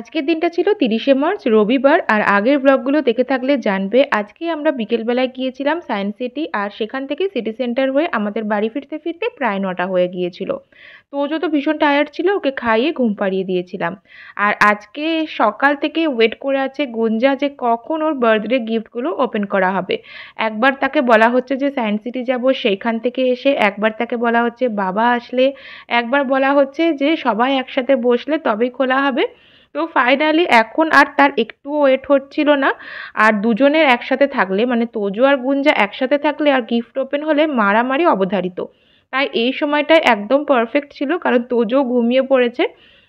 আজকের দিনটা ছিল ৩০শে মার্চ রবিবার। আর আগের ব্লগগুলো দেখে থাকলে জানবে আজকে আমরা বিকেলবেলায় গিয়েছিলাম সায়েন্স সিটি, আর সেখান থেকে সিটি সেন্টার হয়ে আমাদের বাড়ি ফিরতে ফিরতে প্রায় ৯টা হয়ে গিয়েছিল। তোজো তো ভীষণ টায়ার্ড ছিল, ওকে খাইয়ে ঘুম পাড়িয়ে দিয়েছিলাম। আর আজকে সকাল থেকে ওয়েট করে আছে গুঞ্জা যে কখন ওর বার্থডে গিফটগুলো ওপেন করা হবে। একবার তাকে বলা হচ্ছে যে সায়েন্স সিটি যাব, সেইখান থেকে এসে একবার তাকে বলা হচ্ছে বাবা আসলে, একবার বলা হচ্ছে যে সবাই একসাথে বসলে তবেই খোলা হবে। তো ফাইনালি এখন আর তার একটুও ওয়েট হচ্ছিল না। আর দুজনের একসাথে থাকলে মানে তোজো আর গুঞ্জা একসাথে থাকলে আর গিফট ওপেন হলে মারামারি অবধারিত। তাই এই সময়টায় একদম পারফেক্ট ছিল, কারণ তোজো ঘুমিয়ে পড়েছে।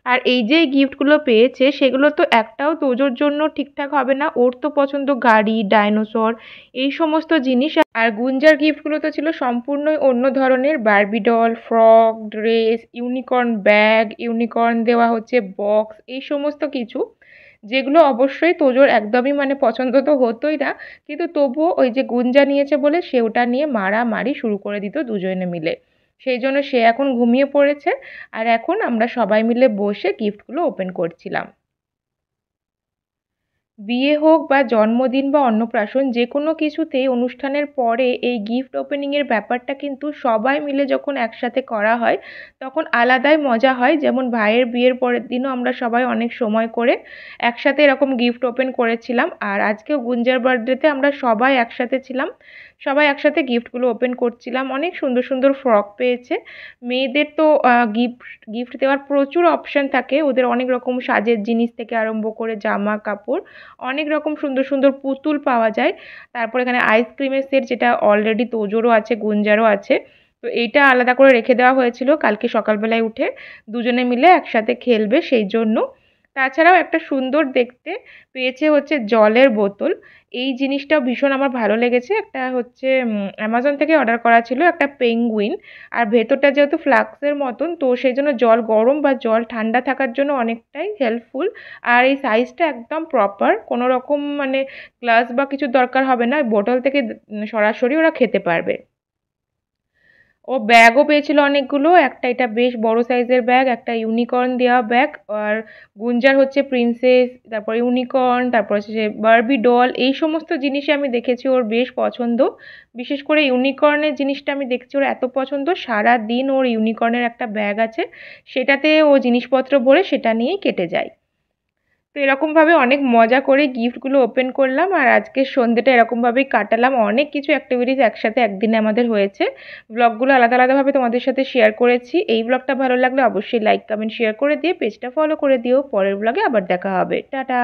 আর এই যে গিফটগুলো পেয়েছে সেগুলো তো একটাও তোজোর জন্য ঠিকঠাক হবে না, ওর তো পছন্দ গাড়ি, ডাইনোসর, এই সমস্ত জিনিস। আর গুঞ্জার গিফটগুলো তো ছিল সম্পূর্ণই অন্য ধরনের, Barbie doll, frock, dress, unicorn bag, unicorn দেওয়া হচ্ছে বক্স, এই সমস্ত কিছু, যেগুলো অবশ্যই তোজোর একদমই মানে পছন্দ তো হতোই না। কিন্তু তবুও ওই যে গুঞ্জা নিয়েছে বলে সে ওটা নিয়ে মারামারি শুরু করে দিত দুজনে মিলে। সেই জন্য সে এখন ঘুমিয়ে পড়েছে। আর এখন আমরা সবাই মিলে বসে গিফটগুলো ওপেন করছিলাম। বিয়ে হোক বা জন্মদিন বা অন্নপ্রাশন, যে কোনো কিছুতেই অনুষ্ঠানের পরে এই গিফট ওপেনিংয়ের ব্যাপারটা কিন্তু সবাই মিলে যখন একসাথে করা হয় তখন আলাদাই মজা হয়। যেমন ভাইয়ের বিয়ের পরের দিনও আমরা সবাই অনেক সময় করে একসাথে এরকম গিফট ওপেন করেছিলাম। আর আজকেও গুঞ্জার বার্থডেতে আমরা সবাই একসাথে ছিলাম, সবাই একসাথে গিফটগুলো ওপেন করছিলাম। অনেক সুন্দর সুন্দর ফ্রক পেয়েছে। মেয়েদের তো গিফট গিফট দেওয়ার প্রচুর অপশান থাকে, ওদের অনেক রকম সাজের জিনিস থেকে আরম্ভ করে জামা কাপড়, অনেক রকম সুন্দর সুন্দর পুতুল পাওয়া যায়। তারপর এখানে আইসক্রিমের সেট, যেটা অলরেডি তোজোরও আছে গুঞ্জারও আছে। তো এইটা আলাদা করে রেখে দেওয়া হয়েছিল, কালকে সকালবেলায় উঠে দুজনে মিলে একসাথে খেলবে সেই জন্য। তাছাড়াও একটা সুন্দর দেখতে পেয়েছে হচ্ছে জলের বোতল। এই জিনিসটাও ভীষণ আমার ভালো লেগেছে। একটা হচ্ছে অ্যামাজন থেকে অর্ডার করা ছিল, একটা পেঙ্গুইন। আর ভেতরটা যেহেতু ফ্লাক্সের মতন, তো সেই জন্য জল গরম বা জল ঠান্ডা থাকার জন্য অনেকটাই হেল্পফুল। আর এই সাইজটা একদম প্রপার, কোনো রকম মানে গ্লাস বা কিছু দরকার হবে না, বোতল থেকে সরাসরি ওরা খেতে পারবে। ও ব্যাগও পেয়েছিল অনেকগুলো, একটা এটা বেশ বড় সাইজের ব্যাগ, একটা ইউনিকর্ন দেওয়া ব্যাগ। আর গুঞ্জার হচ্ছে প্রিন্সেস, তারপর ইউনিকর্ন, তারপর হচ্ছে যে বারবি ডল, এই সমস্ত জিনিসই আমি দেখেছি ওর বেশ পছন্দ। বিশেষ করে ইউনিকর্নের জিনিসটা আমি দেখছি ওর এত পছন্দ, সারা দিন ওর ইউনিকর্নের একটা ব্যাগ আছে, সেটাতে ও জিনিসপত্র ভরে সেটা নিয়েই কেটে যায়। তো এরকমভাবে অনেক মজা করে গিফটগুলো ওপেন করলাম। আর আজকের সন্ধ্যেটা এরকমভাবেই কাটালাম, অনেক কিছু অ্যাক্টিভিটিস একসাথে একদিনে আমাদের হয়েছে। ব্লগগুলো আলাদা আলাদাভাবে তোমাদের সাথে শেয়ার করেছি। এই ব্লগটা ভালো লাগলে অবশ্যই লাইক কমেন্ট শেয়ার করে দিয়ে পেজটা ফলো করে দিও। পরের ব্লগে আবার দেখা হবে, টাটা।